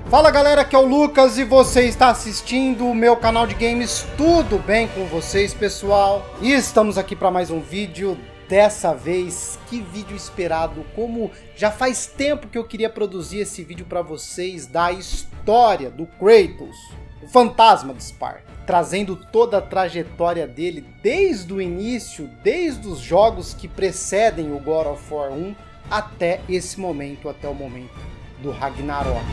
Fala galera, aqui é o Lucas e você está assistindo o meu canal de games. Tudo bem com vocês, pessoal? E estamos aqui para mais um vídeo. Dessa vez, que vídeo esperado, como já faz tempo que eu queria produzir esse vídeo para vocês da história do Kratos, o fantasma de Esparta, trazendo toda a trajetória dele desde o início, desde os jogos que precedem o God of War 1 até esse momento, até o momento do Ragnarok.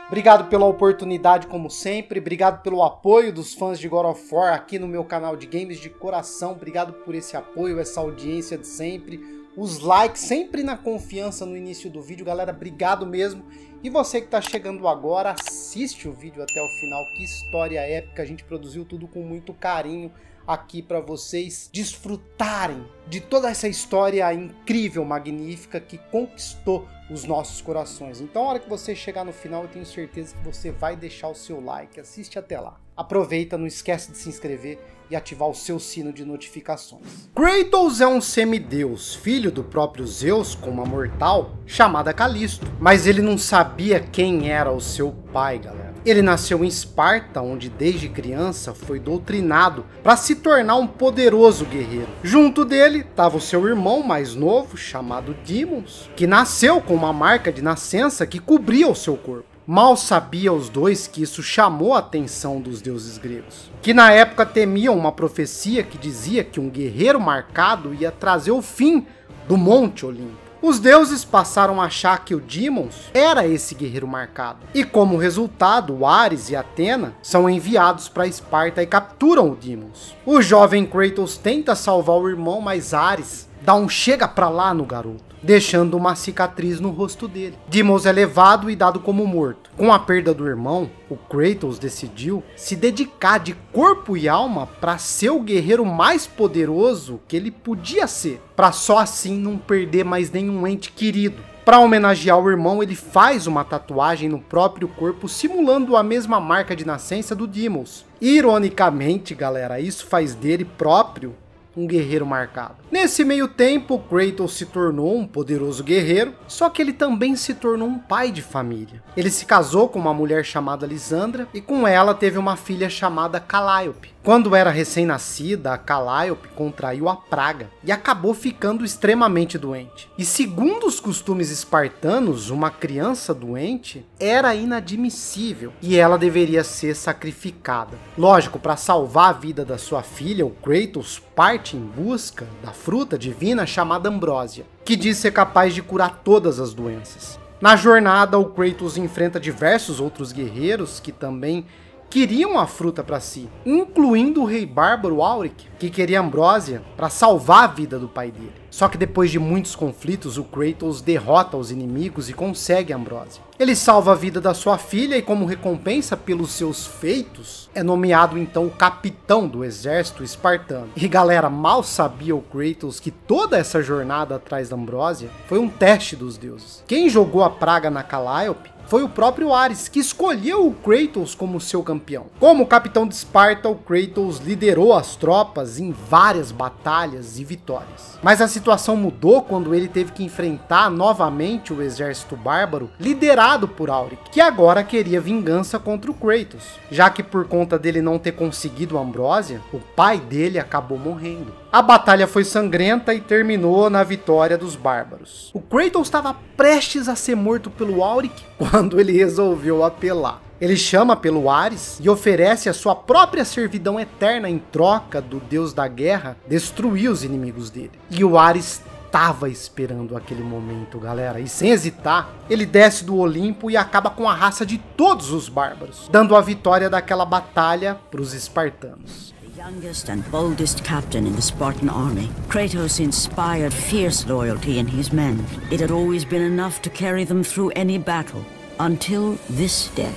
Obrigado pela oportunidade, como sempre. Obrigado pelo apoio dos fãs de God of War aqui no meu canal de games de coração. Obrigado por esse apoio, essa audiência de sempre. Os likes sempre na confiança no início do vídeo. Galera, obrigado mesmo. E você que está chegando agora, assiste o vídeo até o final. Que história épica. A gente produziu tudo com muito carinho aqui para vocês desfrutarem de toda essa história incrível, magnífica, que conquistou os nossos corações. Então, a hora que você chegar no final, eu tenho certeza que você vai deixar o seu like. Assiste até lá. Aproveita, não esquece de se inscrever e ativar o seu sino de notificações. Kratos é um semideus, filho do próprio Zeus com uma mortal chamada Calisto. Mas ele não sabia quem era o seu pai, galera. Ele nasceu em Esparta, onde desde criança foi doutrinado para se tornar um poderoso guerreiro. Junto dele estava o seu irmão mais novo, chamado Deimos, que nasceu com uma marca de nascença que cobria o seu corpo. Mal sabia os dois que isso chamou a atenção dos deuses gregos, que na época temiam uma profecia que dizia que um guerreiro marcado ia trazer o fim do Monte Olimpo. Os deuses passaram a achar que o Deimos era esse guerreiro marcado, e como resultado, o Ares e Atena são enviados para Esparta e capturam o Deimos. O jovem Kratos tenta salvar o irmão, mas Ares dá um chega pra lá no garoto, deixando uma cicatriz no rosto dele. Deimos é levado e dado como morto. Com a perda do irmão, o Kratos decidiu se dedicar de corpo e alma para ser o guerreiro mais poderoso que ele podia ser, para só assim não perder mais nenhum ente querido. Para homenagear o irmão, ele faz uma tatuagem no próprio corpo, simulando a mesma marca de nascença do Deimos. Ironicamente, galera, isso faz dele próprio um guerreiro marcado. Nesse meio tempo, Kratos se tornou um poderoso guerreiro, só que ele também se tornou um pai de família. Ele se casou com uma mulher chamada Lisandra e com ela teve uma filha chamada Calliope. Quando era recém-nascida, a Calliope contraiu a praga e acabou ficando extremamente doente. E segundo os costumes espartanos, uma criança doente era inadmissível e ela deveria ser sacrificada. Lógico, para salvar a vida da sua filha, o Kratos parte em busca da fruta divina chamada Ambrósia, que diz ser capaz de curar todas as doenças. Na jornada, o Kratos enfrenta diversos outros guerreiros que também queriam a fruta para si, incluindo o rei bárbaro Auric, que queria Ambrósia para salvar a vida do pai dele. Só que depois de muitos conflitos, o Kratos derrota os inimigos e consegue a Ambrósia. Ele salva a vida da sua filha e, como recompensa pelos seus feitos, é nomeado então o capitão do exército espartano. E galera, mal sabia o Kratos que toda essa jornada atrás da Ambrósia foi um teste dos deuses. Quem jogou a praga na Calliope foi o próprio Ares, que escolheu o Kratos como seu campeão. Como capitão de Esparta, o Kratos liderou as tropas em várias batalhas e vitórias. Mas a situação mudou quando ele teve que enfrentar novamente o exército bárbaro liderado por Auric, que agora queria vingança contra o Kratos, já que por conta dele não ter conseguido a Ambrósia, o pai dele acabou morrendo. A batalha foi sangrenta e terminou na vitória dos bárbaros. O Kratos estava prestes a ser morto pelo Auric quando ele resolveu apelar. Ele chama pelo Ares e oferece a sua própria servidão eterna em troca do deus da guerra destruir os inimigos dele. E o Ares estava esperando aquele momento, galera, e sem hesitar, ele desce do Olimpo e acaba com a raça de todos os bárbaros, dando a vitória daquela batalha para os espartanos. Youngest and boldest captain in the Spartan army, Kratos inspired fierce loyalty in his men. It had always been enough to carry them through any battle, until this day.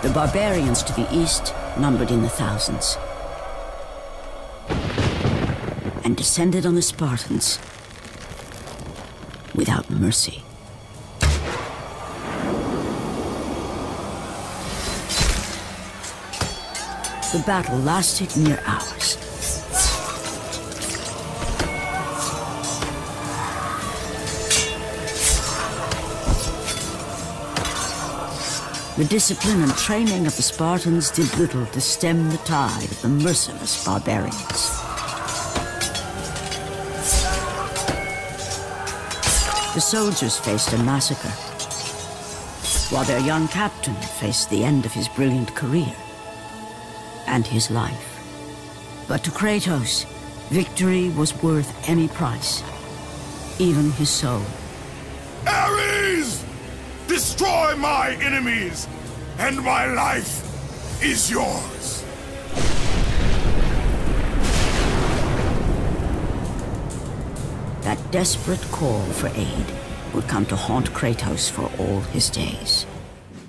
The barbarians to the east numbered in the thousands. and descended on the Spartans without mercy. The battle lasted near hours. The discipline and training of the Spartans did little to stem the tide of the merciless barbarians. The soldiers faced a massacre, while their young captain faced the end of his brilliant career and his life. But to Kratos, victory was worth any price, even his soul. Ares! Destroy my enemies, and my life is yours. That desperate call for aid would come to haunt Kratos for all his days.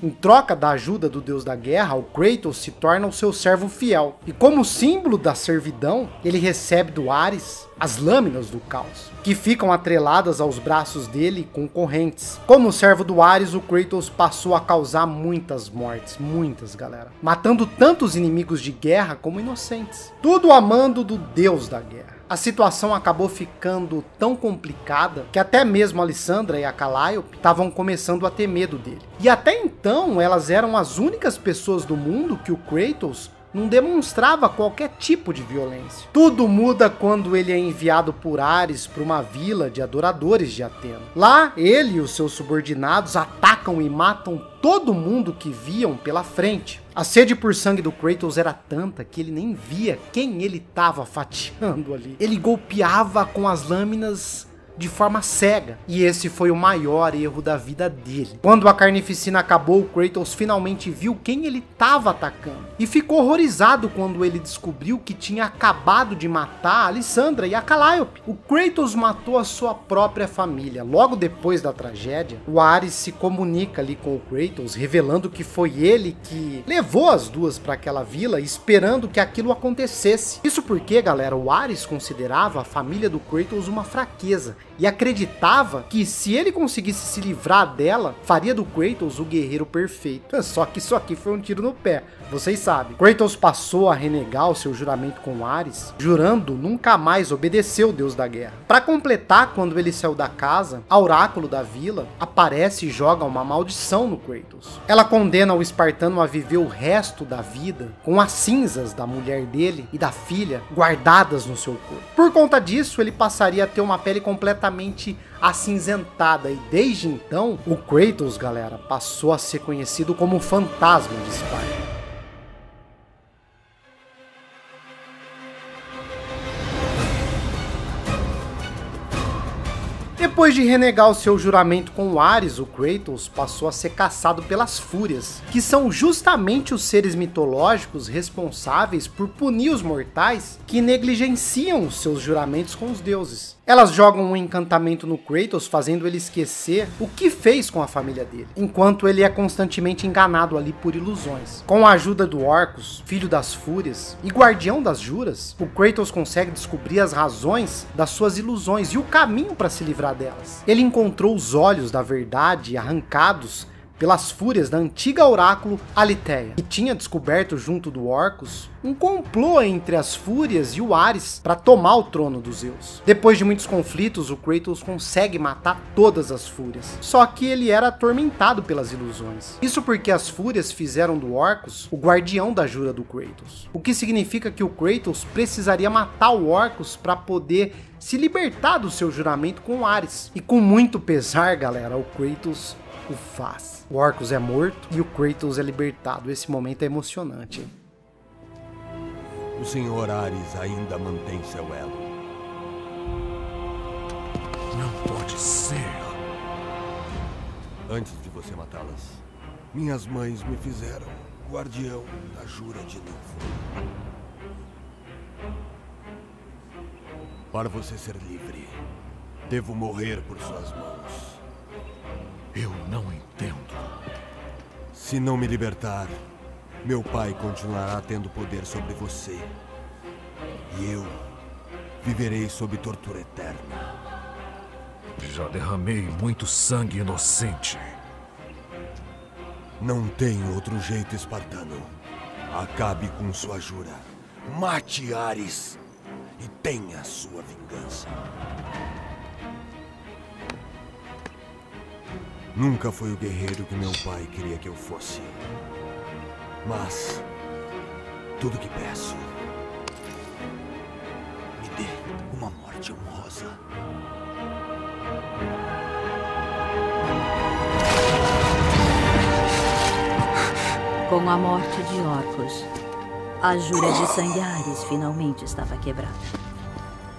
Em troca da ajuda do deus da guerra, o Kratos se torna o seu servo fiel. E como símbolo da servidão, ele recebe do Ares as lâminas do caos, que ficam atreladas aos braços dele com correntes. Como servo do Ares, o Kratos passou a causar muitas mortes, muitas, galera, matando tantos inimigos de guerra como inocentes. Tudo a mando do deus da guerra. A situação acabou ficando tão complicada que até mesmo a Lissandra e a Calliope estavam começando a ter medo dele. E até então elas eram as únicas pessoas do mundo que o Kratos não demonstrava qualquer tipo de violência. Tudo muda quando ele é enviado por Ares para uma vila de adoradores de Atena. Lá, ele e os seus subordinados atacam e matam todo mundo que viam pela frente. A sede por sangue do Kratos era tanta que ele nem via quem ele estava fatiando ali. Ele golpeava com as lâminas de forma cega, e esse foi o maior erro da vida dele. Quando a carnificina acabou, o Kratos finalmente viu quem ele estava atacando, e ficou horrorizado quando ele descobriu que tinha acabado de matar a Lissandra e a Calliope. O Kratos matou a sua própria família. Logo depois da tragédia, o Ares se comunica ali com o Kratos, revelando que foi ele que levou as duas para aquela vila, esperando que aquilo acontecesse. Isso porque, galera, o Ares considerava a família do Kratos uma fraqueza, e acreditava que se ele conseguisse se livrar dela, faria do Kratos o guerreiro perfeito. Só que isso aqui foi um tiro no pé, vocês sabem. Kratos passou a renegar o seu juramento com Ares, jurando nunca mais obedecer o deus da guerra. Para completar, quando ele saiu da casa, a oráculo da vila aparece e joga uma maldição no Kratos. Ela condena o espartano a viver o resto da vida com as cinzas da mulher dele e da filha guardadas no seu corpo. Por conta disso, ele passaria a ter uma pele completamente acinzentada, e desde então o Kratos, galera, passou a ser conhecido como o fantasma de Esparta. Depois de renegar o seu juramento com o Ares, o Kratos passou a ser caçado pelas Fúrias, que são justamente os seres mitológicos responsáveis por punir os mortais que negligenciam os seus juramentos com os deuses. Elas jogam um encantamento no Kratos, fazendo ele esquecer o que fez com a família dele, enquanto ele é constantemente enganado ali por ilusões. Com a ajuda do Orcus, filho das Fúrias e guardião das Juras, o Kratos consegue descobrir as razões das suas ilusões e o caminho para se livrar delas. Ele encontrou os olhos da verdade arrancados pelas fúrias da antiga oráculo Aliteia, que tinha descoberto junto do Orcus um complô entre as fúrias e o Ares para tomar o trono dos Zeus. Depois de muitos conflitos, o Kratos consegue matar todas as fúrias, só que ele era atormentado pelas ilusões. Isso porque as fúrias fizeram do Orcus o guardião da jura do Kratos, o que significa que o Kratos precisaria matar o Orcus para poder se libertar do seu juramento com o Ares. E com muito pesar, galera, o Kratos o faz. O Orcus é morto e o Kratos é libertado. Esse momento é emocionante, hein? O Senhor Ares ainda mantém seu elo. Não pode ser. Antes de você matá-las, minhas mães me fizeram guardião da jura de novo. Para você ser livre, devo morrer por suas mãos. Eu não entendo. Se não me libertar, meu pai continuará tendo poder sobre você. E eu viverei sob tortura eterna. Já derramei muito sangue inocente. Não tem outro jeito, espartano. Acabe com sua jura. Mate Ares e tenha sua vingança. Nunca fui o guerreiro que meu pai queria que eu fosse. Mas tudo que peço, me dê uma morte honrosa. Com a morte de Orcus, a jura de sangue Ares finalmente estava quebrada.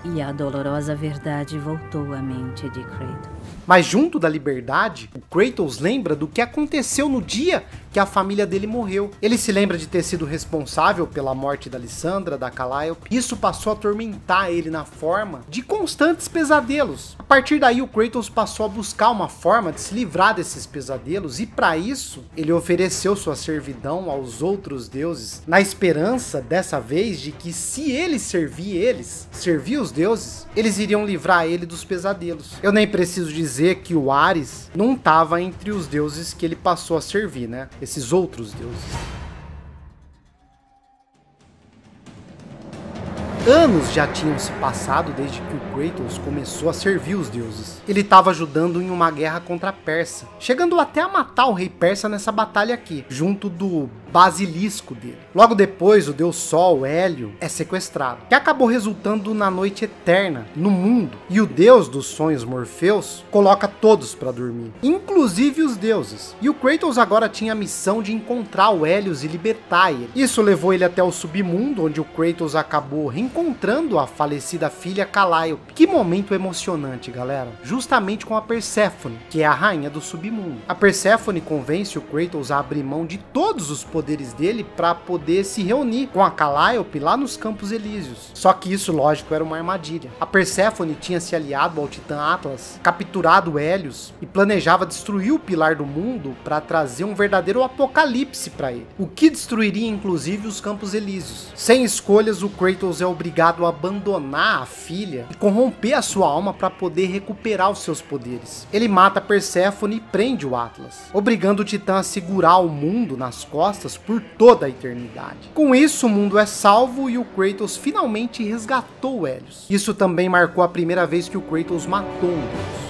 E a dolorosa verdade voltou à mente de Kratos. Mas junto da liberdade, o Kratos lembra do que aconteceu no dia que a família dele morreu. Ele se lembra de ter sido responsável pela morte da Lissandra, da Calliope. Isso passou a atormentar ele na forma de constantes pesadelos. A partir daí, o Kratos passou a buscar uma forma de se livrar desses pesadelos, e para isso, ele ofereceu sua servidão aos outros deuses, na esperança, dessa vez, de que se ele servir os deuses, eles iriam livrar ele dos pesadelos. Eu nem preciso dizer que o Ares não estava entre os deuses que ele passou a servir, né? Esses outros deuses. Anos já tinham se passado desde que o Kratos começou a servir os deuses. Ele estava ajudando em uma guerra contra a Pérsia, chegando até a matar o rei persa nessa batalha aqui, junto do basilisco dele. Logo depois, o deus Sol, Hélio, é sequestrado, que acabou resultando na noite eterna no mundo, e o deus dos sonhos, Morpheus, coloca todos para dormir, inclusive os deuses. E o Kratos agora tinha a missão de encontrar o Hélios e libertar ele. Isso levou ele até o submundo, onde o Kratos acabou reencontrando a falecida filha Calliope. Que momento emocionante, galera. Justamente com a Perséfone, que é a rainha do submundo. A Perséfone convence o Kratos a abrir mão de todos os poderes dele para poder se reunir com a Calliope lá nos Campos Elíseos. Só que isso, lógico, era uma armadilha. A Perséfone tinha se aliado ao Titã Atlas, capturado Hélios e planejava destruir o pilar do mundo para trazer um verdadeiro apocalipse para ele, o que destruiria inclusive os Campos Elíseos. Sem escolhas, o Kratos é obrigado a abandonar a filha e corromper a sua alma para poder recuperar os seus poderes. Ele mata Perséfone e prende o Atlas, obrigando o Titã a segurar o mundo nas costas por toda a eternidade. Com isso, o mundo é salvo e o Kratos finalmente resgatou Hélios. Isso também marcou a primeira vez que o Kratos matou um deus.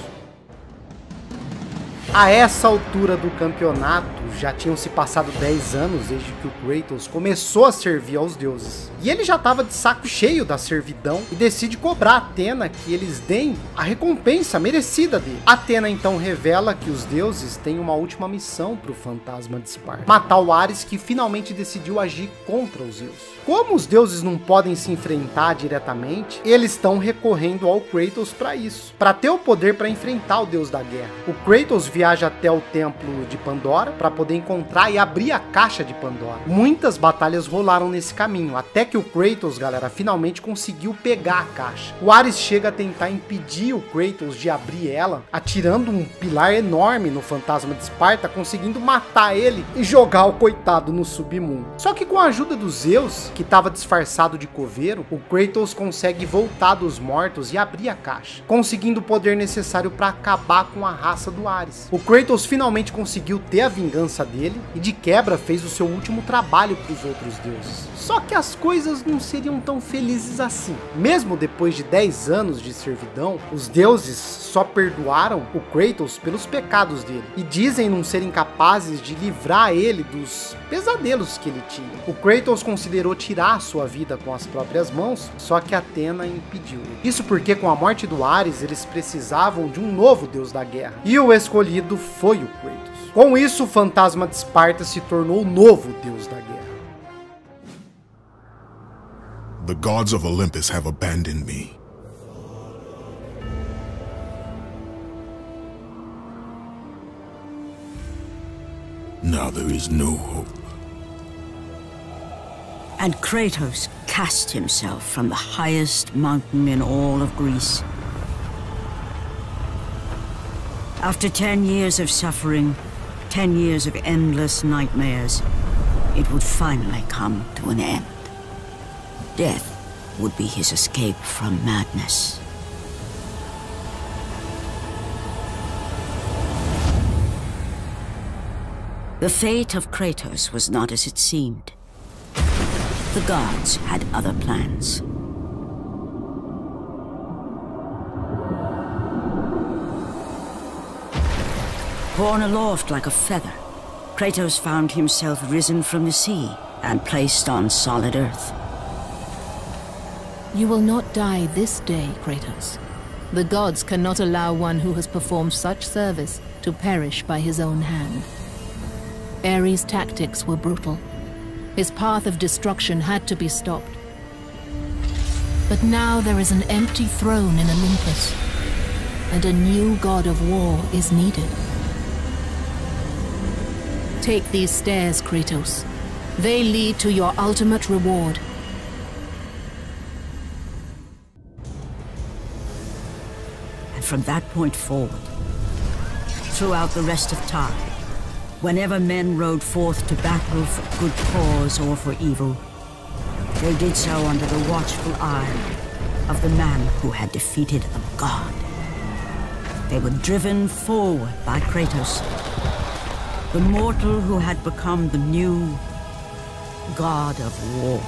A essa altura do campeonato, já tinham se passado 10 anos desde que o Kratos começou a servir aos deuses. E ele já estava de saco cheio da servidão e decide cobrar a Atena que eles deem a recompensa merecida dele. Atena então revela que os deuses têm uma última missão para o fantasma de Esparta: matar o Ares, que finalmente decidiu agir contra os Zeus. Como os deuses não podem se enfrentar diretamente, eles estão recorrendo ao Kratos para isso, para ter o poder para enfrentar o deus da guerra. O Kratos viaja até o templo de Pandora para poder encontrar e abrir a caixa de Pandora. Muitas batalhas rolaram nesse caminho, até que o Kratos, galera, finalmente conseguiu pegar a caixa. O Ares chega a tentar impedir o Kratos de abrir ela, atirando um pilar enorme no fantasma de Esparta, conseguindo matar ele e jogar o coitado no submundo. Só que com a ajuda dos Zeus, que estava disfarçado de coveiro, o Kratos consegue voltar dos mortos e abrir a caixa, conseguindo o poder necessário para acabar com a raça do Ares. O Kratos finalmente conseguiu ter a vingança dele e de quebra fez o seu último trabalho para os outros deuses. Só que as coisas não seriam tão felizes assim. Mesmo depois de 10 anos de servidão, os deuses só perdoaram o Kratos pelos pecados dele e dizem não serem capazes de livrar ele dos pesadelos que ele tinha. O Kratos considerou tirar sua vida com as próprias mãos, só que Atena impediu. Isso porque com a morte do Ares, eles precisavam de um novo deus da guerra, e o escolhido foi o Kratos. Com isso, o fantasma de Esparta se tornou o novo deus da guerra. The gods of Olympus have abandoned me. Now there is no hope. And Kratos cast himself from the highest mountain in all of Greece. After 10 years of suffering, 10 years of endless nightmares, it would finally come to an end. Death would be his escape from madness. The fate of Kratos was not as it seemed. The gods had other plans. Borne aloft like a feather, Kratos found himself risen from the sea and placed on solid earth. You will not die this day, Kratos. The gods cannot allow one who has performed such service to perish by his own hand. Ares' tactics were brutal. His path of destruction had to be stopped. But now there is an empty throne in Olympus, and a new god of war is needed. Take these stairs, Kratos. They lead to your ultimate reward. And from that point forward, throughout the rest of time, whenever men rode forth to battle for good cause or for evil, they did so under the watchful eye of the man who had defeated a god. They were driven forward by Kratos, the mortal who had become the new god of war.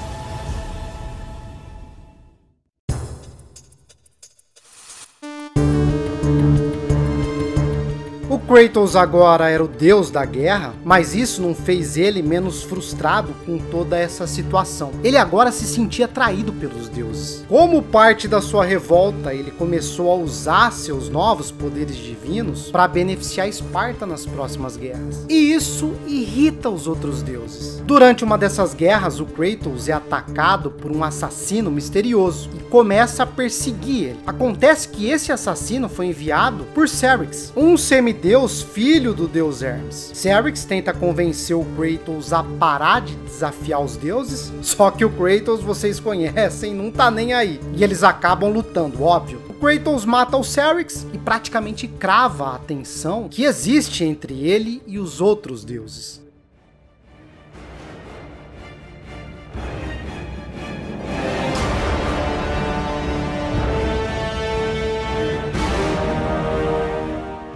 O Kratos agora era o deus da guerra, mas isso não fez ele menos frustrado com toda essa situação. Ele agora se sentia atraído pelos deuses. Como parte da sua revolta, ele começou a usar seus novos poderes divinos para beneficiar Esparta nas próximas guerras. E isso irrita os outros deuses. Durante uma dessas guerras, o Kratos é atacado por um assassino misterioso e começa a perseguir ele. Acontece que esse assassino foi enviado por Syrinx, um semideus filho do deus Hermes. Syrinx tenta convencer o Kratos a parar de desafiar os deuses, só que o Kratos, vocês conhecem, não tá nem aí. E eles acabam lutando, óbvio. O Kratos mata o Syrinx e praticamente crava a tensão que existe entre ele e os outros deuses.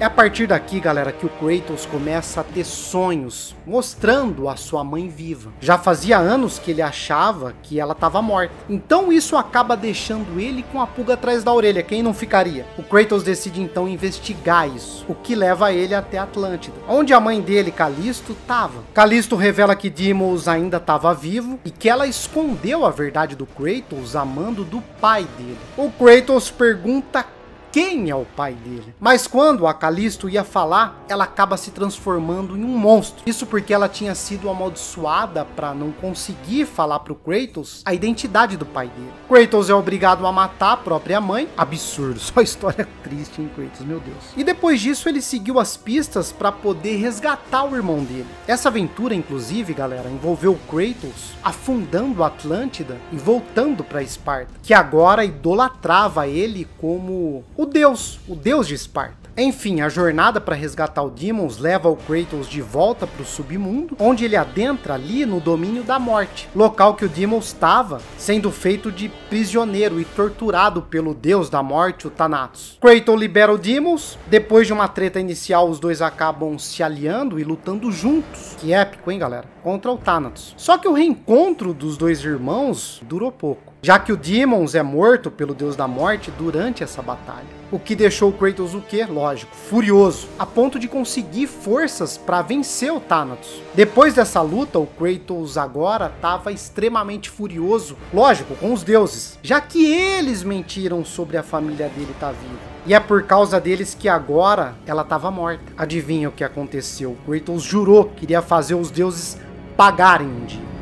É a partir daqui, galera, que o Kratos começa a ter sonhos, mostrando a sua mãe viva. Já fazia anos que ele achava que ela estava morta. Então isso acaba deixando ele com a pulga atrás da orelha, quem não ficaria? O Kratos decide então investigar isso, o que leva ele até Atlântida, onde a mãe dele, Calisto, estava. Calisto revela que Deimos ainda estava vivo e que ela escondeu a verdade do Kratos a mando do pai dele. O Kratos pergunta quem é o pai dele. Mas quando a Calisto ia falar, ela acaba se transformando em um monstro. Isso porque ela tinha sido amaldiçoada para não conseguir falar pro Kratos a identidade do pai dele. Kratos é obrigado a matar a própria mãe. Absurdo, só história triste, hein, Kratos, meu Deus. E depois disso ele seguiu as pistas para poder resgatar o irmão dele. Essa aventura, inclusive, galera, envolveu o Kratos afundando a Atlântida e voltando para Esparta, que agora idolatrava ele como o deus de Esparta. Enfim, a jornada para resgatar o Deimos leva o Kratos de volta para o submundo, onde ele adentra ali no domínio da morte, local que o Deimos estava sendo feito de prisioneiro e torturado pelo deus da morte, o Thanatos. Kratos libera o Deimos. Depois de uma treta inicial, os dois acabam se aliando e lutando juntos. Que épico, hein, galera? Contra o Thanatos. Só que o reencontro dos dois irmãos durou pouco, já que o Deimos é morto pelo deus da morte durante essa batalha. O que deixou o Kratos o quê? Lógico, furioso, a ponto de conseguir forças para vencer o Thanatos. Depois dessa luta, o Kratos agora estava extremamente furioso, lógico, com os deuses, já que eles mentiram sobre a família dele estar viva. E é por causa deles que agora ela estava morta. Adivinha o que aconteceu? O Kratos jurou que iria fazer os deuses pagarem um dia.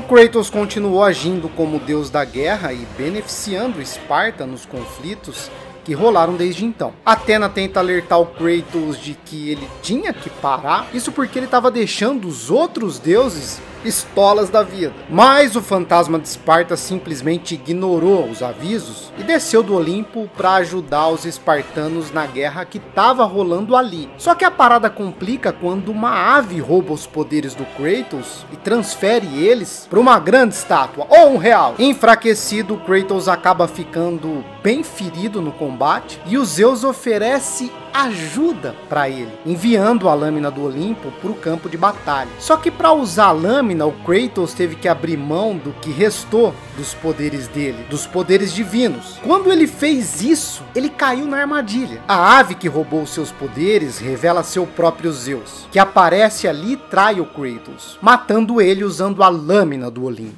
Kratos continuou agindo como deus da guerra e beneficiando Esparta nos conflitos que rolaram desde então. Atena tenta alertar o Kratos de que ele tinha que parar, isso porque ele estava deixando os outros deuses pistolas da vida. Mas o fantasma de Esparta simplesmente ignorou os avisos e desceu do Olimpo para ajudar os espartanos na guerra que estava rolando ali. Só que a parada complica quando uma ave rouba os poderes do Kratos e transfere eles para uma grande estátua ou um real. Enfraquecido, Kratos acaba ficando bem ferido no combate e os Zeus oferece ajuda para ele, enviando a lâmina do Olimpo para o campo de batalha. Só que para usar a lâmina, o Kratos teve que abrir mão do que restou dos poderes dele, dos poderes divinos. Quando ele fez isso, ele caiu na armadilha. A ave que roubou seus poderes revela seu próprio Zeus, que aparece ali e trai o Kratos, matando ele usando a lâmina do Olimpo.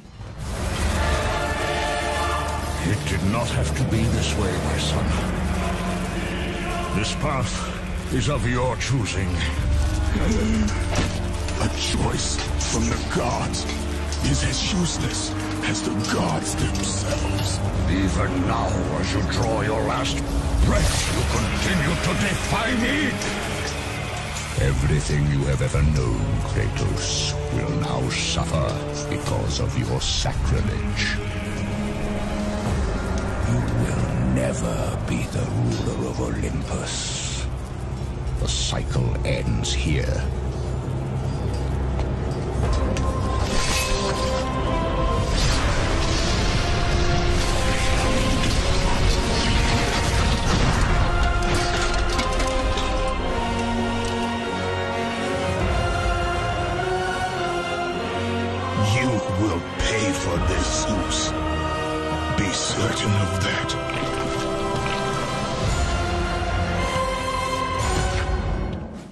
It did not have to be this way, my son. This path is of your choosing. A choice from the gods is as useless as the gods themselves. Even now, as you draw your last breath, you continue to defy me. Everything you have ever known, Kratos, will now suffer because of your sacrilege. You will never be the ruler of Olympus. The cycle ends here. You will pay for this, Zeus. Be certain of that.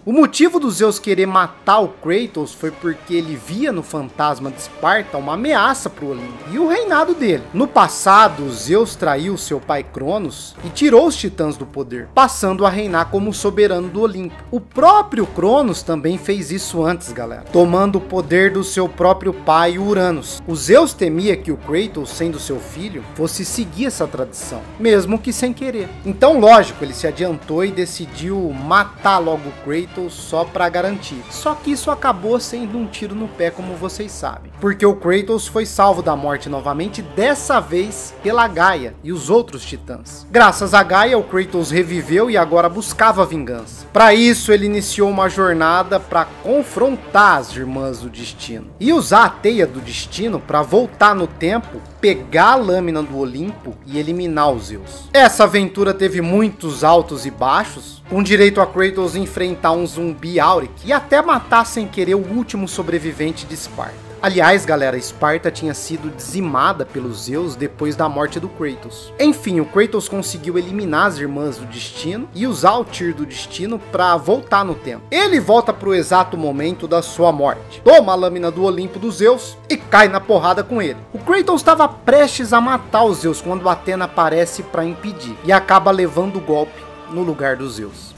O motivo do Zeus querer matar o Kratos foi porque ele via no fantasma de Esparta uma ameaça para o Olimpo e o reinado dele. No passado, Zeus traiu seu pai Cronos e tirou os titãs do poder, passando a reinar como soberano do Olimpo. O próprio Cronos também fez isso antes, galera, tomando o poder do seu próprio pai, Uranus. O Zeus temia que o Kratos, sendo seu filho, fosse seguir essa tradição, mesmo que sem querer. Então, lógico, ele se adiantou e decidiu matar logo o Kratos só para garantir. Só que isso acabou sendo um tiro no pé, como vocês sabem, porque o Kratos foi salvo da morte novamente, dessa vez pela Gaia e os outros titãs. Graças a Gaia, o Kratos reviveu e agora buscava vingança. Para isso, ele iniciou uma jornada para confrontar as Irmãs do Destino e usar a Teia do Destino para voltar no tempo, pegar a lâmina do Olimpo e eliminar os Zeus. Essa aventura teve muitos altos e baixos, com direito a Kratos enfrentar um zumbi Auric e até matar sem querer o último sobrevivente de Esparta. Aliás, galera, Esparta tinha sido dizimada pelos Zeus depois da morte do Kratos. Enfim, o Kratos conseguiu eliminar as Irmãs do Destino e usar o Tyr do Destino para voltar no tempo. Ele volta para o exato momento da sua morte, toma a lâmina do Olimpo dos Zeus e cai na porrada com ele. O Kratos estava prestes a matar os Zeus quando Atena aparece para impedir e acaba levando o golpe no lugar dos Zeus.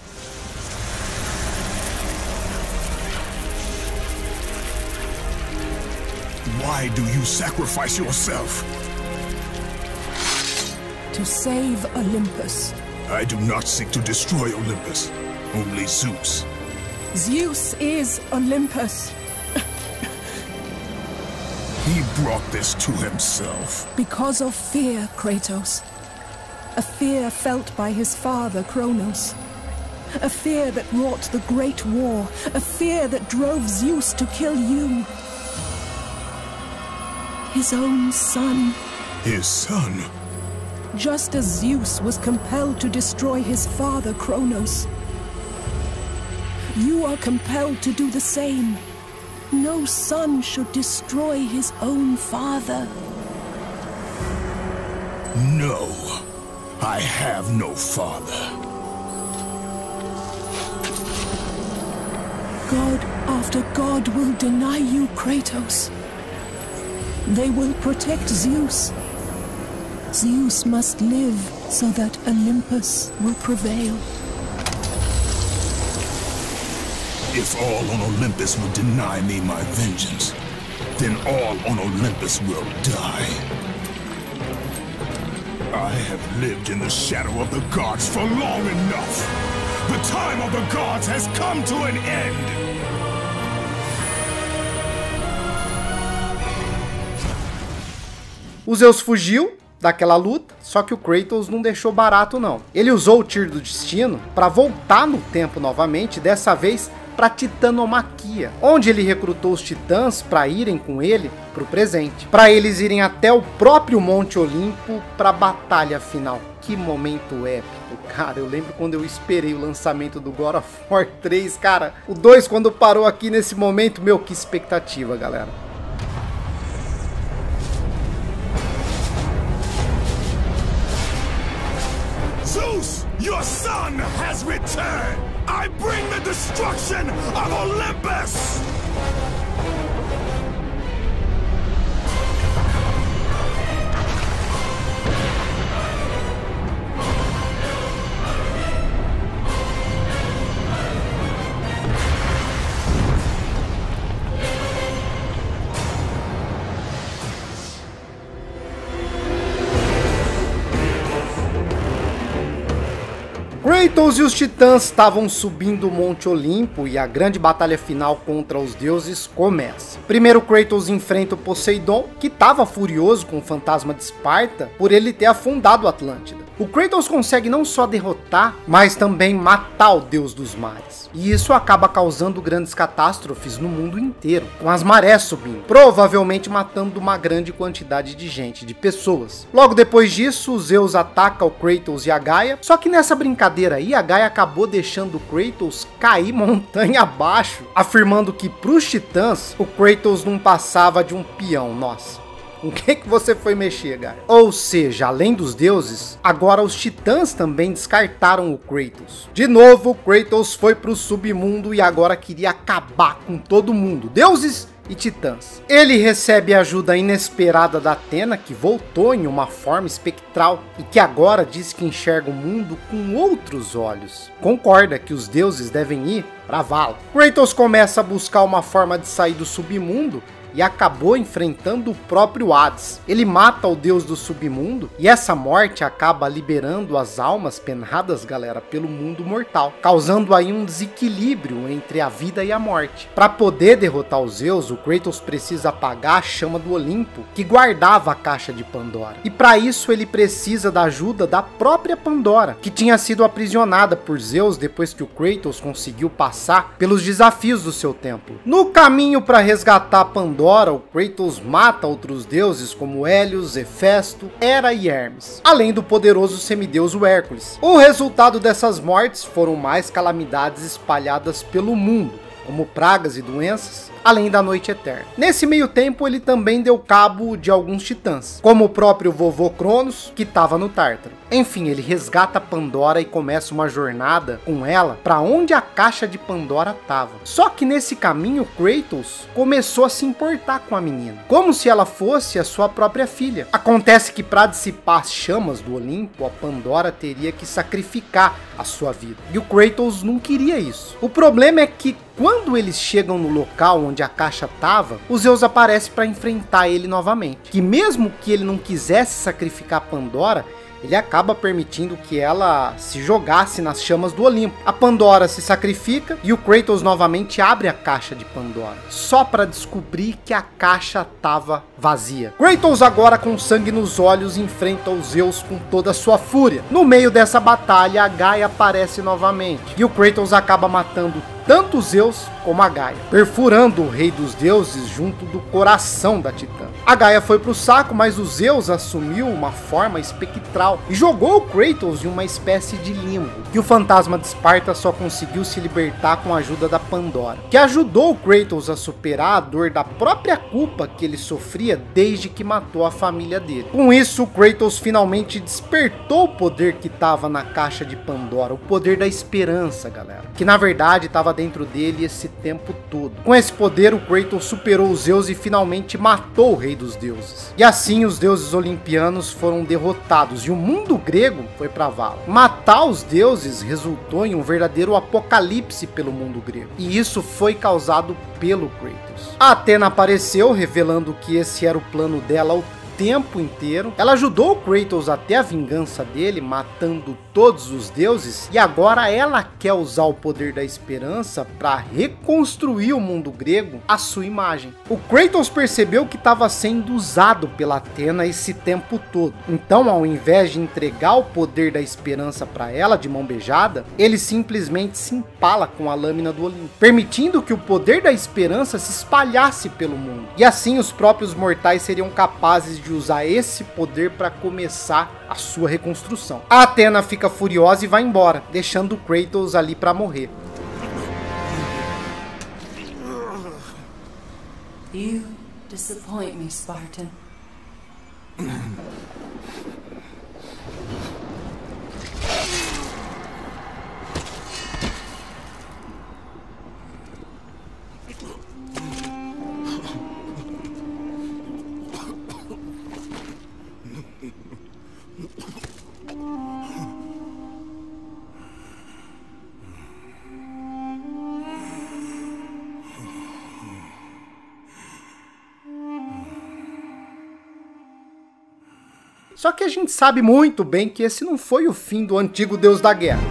Why do you sacrifice yourself? To save Olympus. I do not seek to destroy Olympus, only Zeus. Zeus is Olympus. He brought this to himself. Because of fear, Kratos. A fear felt by his father, Kronos. A fear that wrought the Great War. A fear that drove Zeus to kill you. His own son. His son? Just as Zeus was compelled to destroy his father, Kronos. You are compelled to do the same. No son should destroy his own father. No, I have no father. God after God will deny you, Kratos. They will protect Zeus. Zeus must live so that Olympus will prevail. If all on Olympus will deny me my vengeance, then all on Olympus will die. I have lived in the shadow of the gods for long enough. The time of the gods has come to an end. O Zeus fugiu daquela luta, só que o Kratos não deixou barato não. Ele usou o tiro do destino para voltar no tempo novamente, dessa vez para Titanomaquia, onde ele recrutou os titãs para irem com ele para o presente, para eles irem até o próprio Monte Olimpo para a batalha final. Que momento épico, cara. Eu lembro quando eu esperei o lançamento do God of War 3, cara. O 2 quando parou aqui nesse momento, meu, que expectativa, galera. Zeus, your son has returned! I bring the destruction of Olympus! Kratos e os titãs estavam subindo o Monte Olimpo e a grande batalha final contra os deuses começa. Primeiro Kratos enfrenta o Poseidon, que estava furioso com o fantasma de Esparta por ele ter afundado a Atlântida. O Kratos consegue não só derrotar, mas também matar o deus dos mares. E isso acaba causando grandes catástrofes no mundo inteiro, com as marés subindo, provavelmente matando uma grande quantidade de gente, de pessoas. Logo depois disso, o Zeus ataca o Kratos e a Gaia, só que nessa brincadeira aí, a Gaia acabou deixando o Kratos cair montanha abaixo, afirmando que pros titãs, o Kratos não passava de um peão, nossa. Com que você foi mexer, Gaia? Ou seja, além dos deuses, agora os titãs também descartaram o Kratos. De novo, o Kratos foi pro submundo e agora queria acabar com todo mundo, deuses e titãs. Ele recebe a ajuda inesperada da Athena, que voltou em uma forma espectral e que agora diz que enxerga o mundo com outros olhos. Concorda que os deuses devem ir para Vala. Kratos começa a buscar uma forma de sair do submundo e acabou enfrentando o próprio Hades. Ele mata o deus do submundo e essa morte acaba liberando as almas penadas, galera, pelo mundo mortal, causando aí um desequilíbrio entre a vida e a morte. Para poder derrotar os Zeus, o Kratos precisa apagar a chama do Olimpo que guardava a caixa de Pandora. E para isso ele precisa da ajuda da própria Pandora, que tinha sido aprisionada por Zeus depois que o Kratos conseguiu passar pelos desafios do seu templo. No caminho para resgatar a Pandora, o Kratos mata outros deuses como Hélios, Hefesto, Hera e Hermes, além do poderoso semideus Hércules. O resultado dessas mortes foram mais calamidades espalhadas pelo mundo, como pragas e doenças, além da noite eterna. Nesse meio tempo, ele também deu cabo de alguns titãs, como o próprio vovô Cronos, que estava no Tártaro. Enfim, ele resgata Pandora e começa uma jornada com ela para onde a caixa de Pandora estava. Só que nesse caminho, Kratos começou a se importar com a menina, como se ela fosse a sua própria filha. Acontece que para dissipar as chamas do Olimpo, a Pandora teria que sacrificar a sua vida. E o Kratos não queria isso. O problema é que quando eles chegam no local onde a caixa estava, o Zeus aparece para enfrentar ele novamente. Que mesmo que ele não quisesse sacrificar a Pandora, ele acaba permitindo que ela se jogasse nas chamas do Olimpo. A Pandora se sacrifica e o Kratos novamente abre a caixa de Pandora, só para descobrir que a caixa estava vazia. Kratos agora com sangue nos olhos enfrenta os Zeus com toda a sua fúria. No meio dessa batalha, a Gaia aparece novamente e o Kratos acaba matando tanto Zeus como a Gaia, perfurando o rei dos deuses junto do coração da Titã. A Gaia foi pro saco, mas o Zeus assumiu uma forma espectral e jogou o Kratos em uma espécie de limbo. E o fantasma de Esparta só conseguiu se libertar com a ajuda da Pandora, que ajudou o Kratos a superar a dor da própria culpa que ele sofria desde que matou a família dele. Com isso, o Kratos finalmente despertou o poder que estava na caixa de Pandora, o poder da esperança, galera, que na verdade estava dentro dele esse tempo todo. Com esse poder, o Kratos superou os Zeus e finalmente matou o rei dos deuses. E assim os deuses olimpianos foram derrotados e o mundo grego foi para Vala. Matar os deuses resultou em um verdadeiro apocalipse pelo mundo grego. E isso foi causado pelo Kratos. A Athena apareceu, revelando que esse era o plano dela o tempo inteiro. Ela ajudou o Kratos até a vingança dele, matando todos os deuses, e agora ela quer usar o poder da esperança para reconstruir o mundo grego à sua imagem. O Kratos percebeu que estava sendo usado pela Athena esse tempo todo. Então, ao invés de entregar o poder da esperança para ela de mão beijada, ele simplesmente se empala com a lâmina do Olimpo, permitindo que o poder da esperança se espalhasse pelo mundo. E assim os próprios mortais seriam capazes de usar esse poder para começar a sua reconstrução. A Athena fica furiosa e vai embora, deixando o Kratos ali para morrer. You disappoint me, Spartan. Só que a gente sabe muito bem que esse não foi o fim do antigo deus da guerra.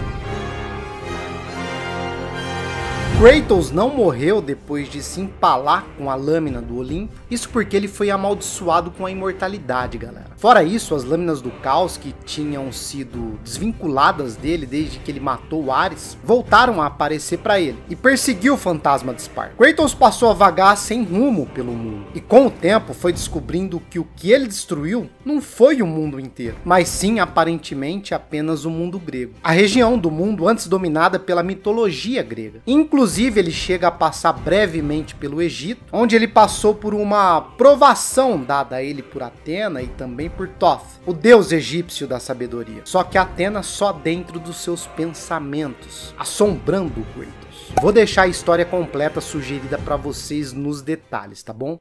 Kratos não morreu depois de se empalar com a lâmina do Olimpo, isso porque ele foi amaldiçoado com a imortalidade, galera. Fora isso, as lâminas do caos que tinham sido desvinculadas dele desde que ele matou o Ares, voltaram a aparecer para ele e perseguiu o fantasma de Esparta. Kratos passou a vagar sem rumo pelo mundo, e com o tempo foi descobrindo que o que ele destruiu não foi o mundo inteiro, mas sim aparentemente apenas o mundo grego. A região do mundo antes dominada pela mitologia grega. Inclusive, ele chega a passar brevemente pelo Egito, onde ele passou por uma provação dada a ele por Atena e também por Thoth, o deus egípcio da sabedoria. Só que Atena só dentro dos seus pensamentos, assombrando o Kratos. Vou deixar a história completa sugerida para vocês nos detalhes, tá bom?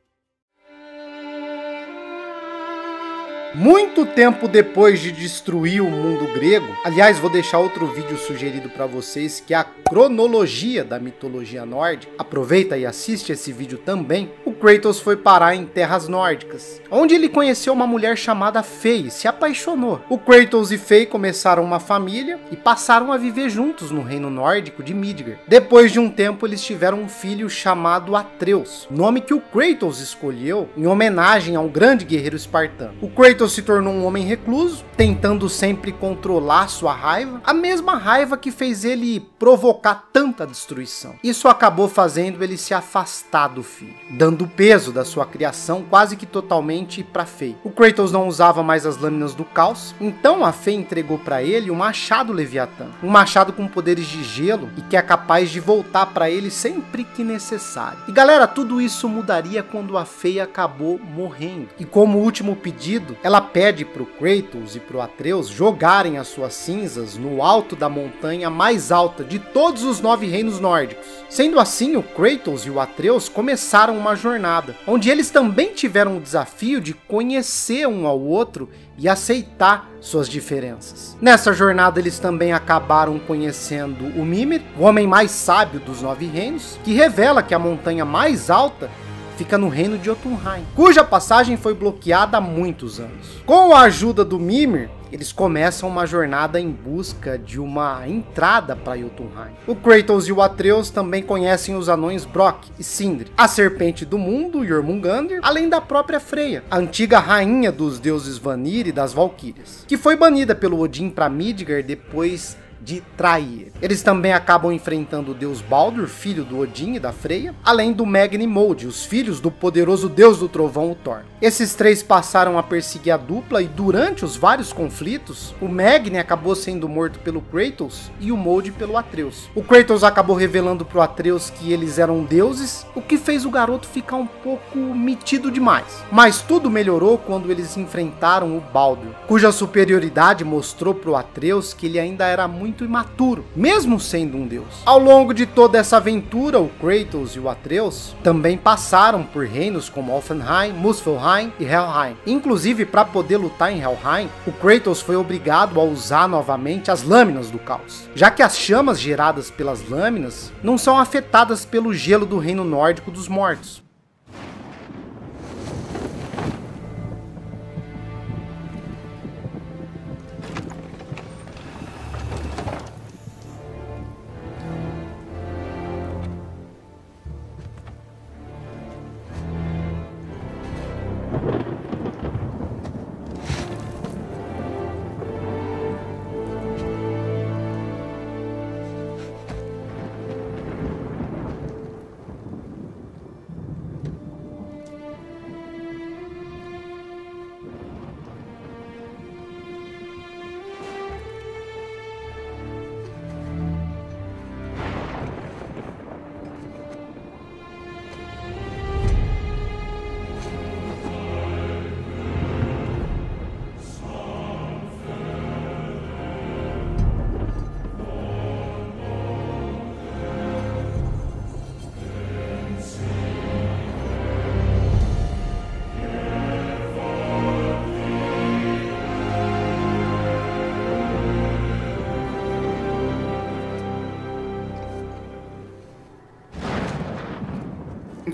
Muito tempo depois de destruir o mundo grego, aliás, vou deixar outro vídeo sugerido para vocês, que é a cronologia da mitologia nórdica. Aproveita e assiste esse vídeo também. O Kratos foi parar em terras nórdicas, onde ele conheceu uma mulher chamada Fei e se apaixonou. O Kratos e Fei começaram uma família e passaram a viver juntos no reino nórdico de Midgard. Depois de um tempo, eles tiveram um filho chamado Atreus, nome que o Kratos escolheu em homenagem a um grande guerreiro espartano. O Kratos se tornou um homem recluso, tentando sempre controlar sua raiva, a mesma raiva que fez ele provocar tanta destruição. Isso acabou fazendo ele se afastar do filho, dando o peso da sua criação quase que totalmente para Fei. O Kratos não usava mais as lâminas do caos, então a Fei entregou para ele um machado Leviatã, um machado com poderes de gelo e que é capaz de voltar para ele sempre que necessário. E galera, tudo isso mudaria quando a Fei acabou morrendo. E como último pedido, ela pede pro Kratos e pro Atreus jogarem as suas cinzas no alto da montanha mais alta de todos os 9 reinos nórdicos. Sendo assim, o Kratos e o Atreus começaram uma jornada, onde eles também tiveram o desafio de conhecer um ao outro e aceitar suas diferenças. Nessa jornada eles também acabaram conhecendo o Mimir, o homem mais sábio dos 9 reinos, que revela que a montanha mais alta fica no reino de Jotunheim, cuja passagem foi bloqueada há muitos anos. Com a ajuda do Mimir, eles começam uma jornada em busca de uma entrada para Jotunheim. O Kratos e o Atreus também conhecem os anões Brok e Sindri, a serpente do mundo, Jormungandr, além da própria Freya, a antiga rainha dos deuses Vanir e das Valquírias, que foi banida pelo Odin para Midgard depois de trair. Eles também acabam enfrentando o deus Baldur, filho do Odin e da Freya, além do Magni e Modi, os filhos do poderoso deus do trovão, o Thor. Esses três passaram a perseguir a dupla e durante os vários conflitos, o Magni acabou sendo morto pelo Kratos e o Modi pelo Atreus. O Kratos acabou revelando pro Atreus que eles eram deuses, o que fez o garoto ficar um pouco metido demais. Mas tudo melhorou quando eles enfrentaram o Baldur, cuja superioridade mostrou pro Atreus que ele ainda era muito imaturo, mesmo sendo um deus. Ao longo de toda essa aventura, o Kratos e o Atreus também passaram por reinos como Alfheim, Muspelheim e Helheim. Inclusive, para poder lutar em Helheim, o Kratos foi obrigado a usar novamente as lâminas do caos, já que as chamas geradas pelas lâminas não são afetadas pelo gelo do reino nórdico dos mortos.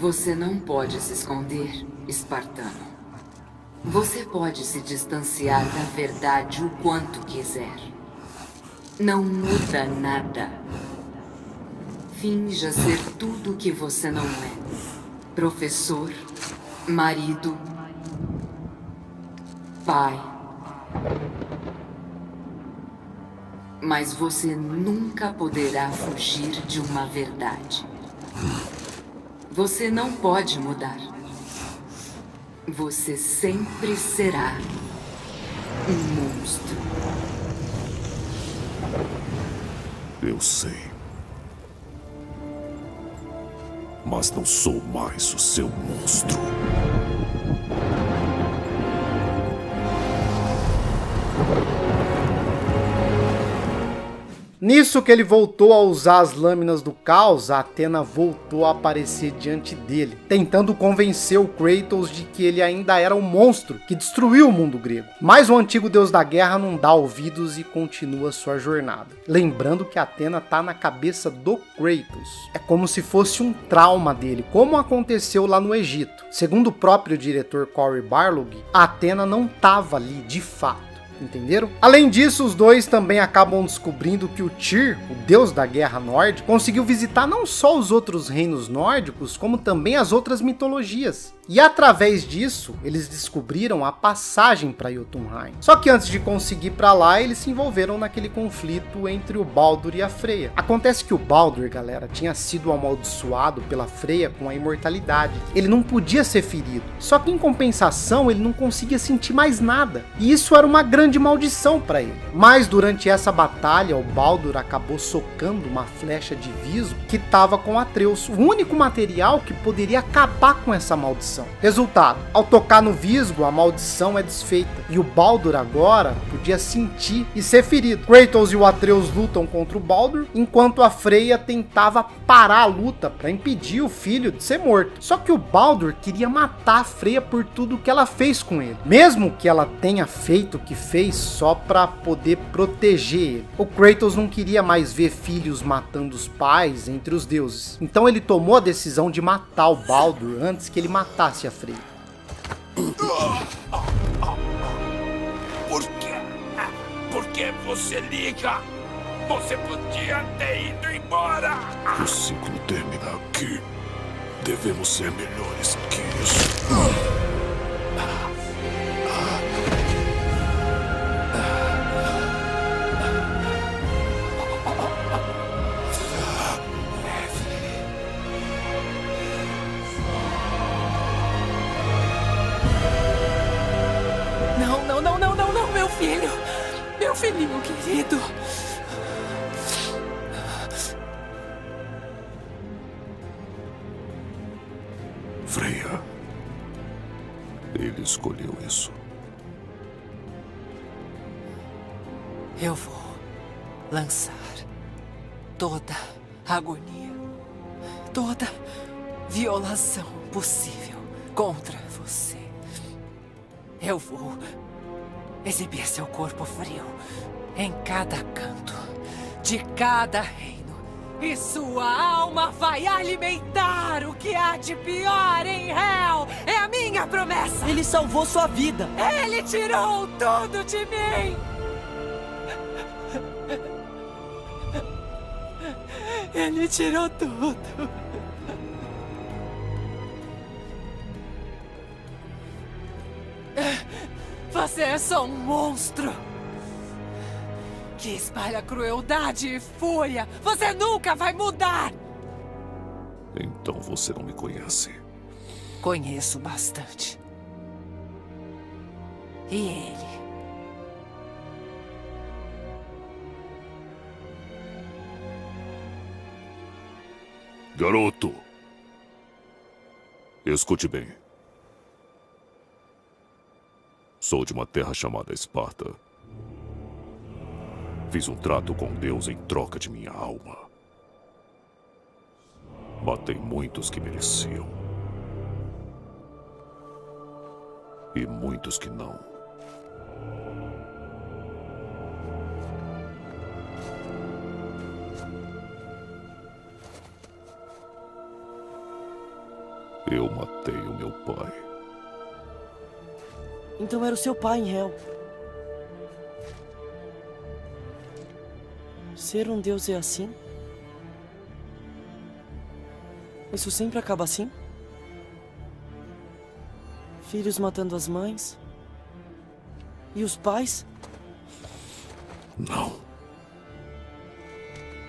Você não pode se esconder, espartano. Você pode se distanciar da verdade o quanto quiser. Não muda nada. Finja ser tudo o que você não é. Professor, marido, pai. Mas você nunca poderá fugir de uma verdade. Você não pode mudar. Você sempre será um monstro. Eu sei. Mas não sou mais o seu monstro. Nisso que ele voltou a usar as lâminas do caos, a Athena voltou a aparecer diante dele, tentando convencer o Kratos de que ele ainda era um monstro que destruiu o mundo grego. Mas o antigo deus da guerra não dá ouvidos e continua sua jornada. Lembrando que a Athena tá na cabeça do Kratos. É como se fosse um trauma dele, como aconteceu lá no Egito. Segundo o próprio diretor Cory Barlog, a Athena não estava ali de fato. Entenderam? Além disso, os dois também acabam descobrindo que o Tyr, o deus da guerra nórdica, conseguiu visitar não só os outros reinos nórdicos, como também as outras mitologias. E através disso, eles descobriram a passagem para Jotunheim. Só que antes de conseguir para lá, eles se envolveram naquele conflito entre o Baldur e a Freya. Acontece que o Baldur, galera, tinha sido amaldiçoado pela Freya com a imortalidade. Ele não podia ser ferido. Só que em compensação, ele não conseguia sentir mais nada. E isso era uma grande maldição para ele. Mas durante essa batalha, o Baldur acabou socando uma flecha de Visgo que estava com Atreus, o único material que poderia acabar com essa maldição. Resultado, ao tocar no Visgo, a maldição é desfeita, e o Baldur agora podia sentir e ser ferido. Kratos e o Atreus lutam contra o Baldur, enquanto a Freya tentava parar a luta para impedir o filho de ser morto. Só que o Baldur queria matar a Freya por tudo que ela fez com ele, mesmo que ela tenha feito o que fez só para poder proteger ele. O Kratos não queria mais ver filhos matando os pais entre os deuses, então ele tomou a decisão de matar o Baldur antes que ele matasse a Freya. Por que você liga? Você podia ter ido embora. O ciclo termina aqui. Devemos ser melhores que isso. Não, meu filho! Meu filhinho querido! Freya. Ele escolheu isso. Eu vou lançar toda agonia, toda violação possível contra você. Eu vou exibir seu corpo frio em cada canto de cada reino. E sua alma vai alimentar o que há de pior em Hell. É a minha promessa. Ele salvou sua vida. Ele tirou tudo de mim. Ele tirou tudo. Você é só um monstro que espalha crueldade e fúria. Você nunca vai mudar. Então você não me conhece. Conheço bastante. E ele? Garoto, escute bem. Sou de uma terra chamada Esparta. Fiz um trato com Deus em troca de minha alma. Matei muitos que mereciam. E muitos que não. Eu matei o meu pai. Então era o seu pai em Hel. Ser um deus é assim? Isso sempre acaba assim? Filhos matando as mães? E os pais? Não.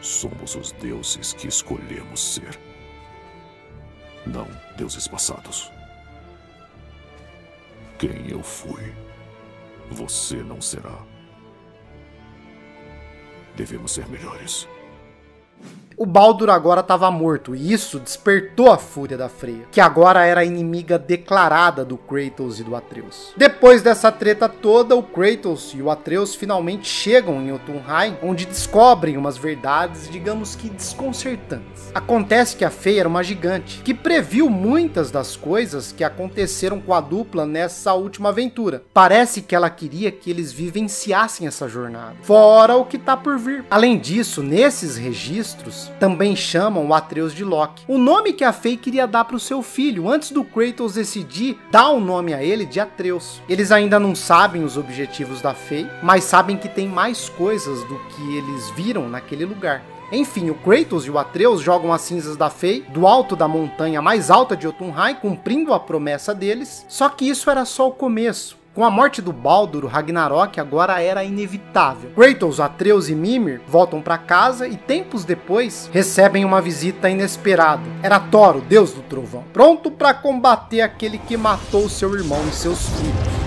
Somos os deuses que escolhemos ser. Não deuses passados. Quem eu fui, você não será. Devemos ser melhores. O Baldur agora estava morto, e isso despertou a fúria da Freya, que agora era a inimiga declarada do Kratos e do Atreus. Depois dessa treta toda, o Kratos e o Atreus finalmente chegam em Jotunheim, onde descobrem umas verdades, digamos que desconcertantes. Acontece que a Freya era uma gigante, que previu muitas das coisas que aconteceram com a dupla nessa última aventura. Parece que ela queria que eles vivenciassem essa jornada, fora o que tá por vir. Além disso, nesses registros, também chamam o Atreus de Loki, o nome que a Freya queria dar para o seu filho, antes do Kratos decidir dar o nome a ele de Atreus. Eles ainda não sabem os objetivos da Freya, mas sabem que tem mais coisas do que eles viram naquele lugar. Enfim, o Kratos e o Atreus jogam as cinzas da Freya do alto da montanha mais alta de Jotunheim, cumprindo a promessa deles, só que isso era só o começo. Com a morte do Baldur, o Ragnarok agora era inevitável. Kratos, Atreus e Mimir voltam para casa e tempos depois recebem uma visita inesperada. Era Thor, o deus do trovão, pronto para combater aquele que matou seu irmão e seus filhos.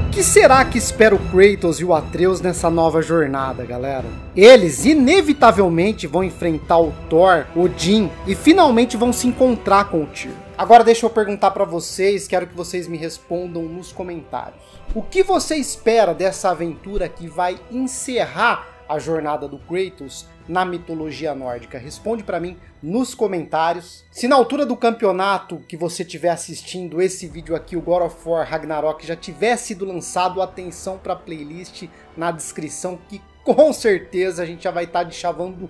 O que será que espera o Kratos e o Atreus nessa nova jornada, galera? Eles inevitavelmente vão enfrentar o Thor, Odin e finalmente vão se encontrar com o Tyr. Agora deixa eu perguntar para vocês, quero que vocês me respondam nos comentários. O que você espera dessa aventura que vai encerrar a jornada do Kratos na mitologia nórdica? Responde para mim nos comentários. Se na altura do campeonato que você estiver assistindo esse vídeo aqui, o God of War Ragnarok, já tiver sido lançado, atenção para a playlist na descrição, que com certeza a gente já vai estar deschavando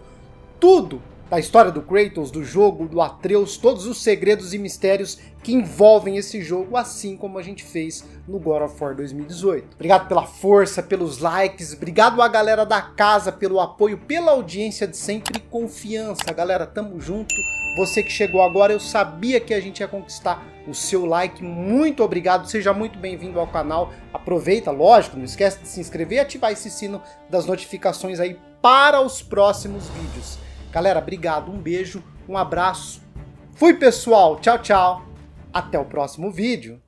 tudo da história do Kratos, do jogo, do Atreus, todos os segredos e mistérios que envolvem esse jogo, assim como a gente fez no God of War 2018. Obrigado pela força, pelos likes, obrigado a galera da casa pelo apoio, pela audiência de sempre e confiança. Galera, tamo junto. Você que chegou agora, eu sabia que a gente ia conquistar o seu like. Muito obrigado, seja muito bem-vindo ao canal. Aproveita, lógico, não esquece de se inscrever e ativar esse sino das notificações aí para os próximos vídeos. Galera, obrigado, um beijo, um abraço. Fui, pessoal, tchau, tchau. Até o próximo vídeo.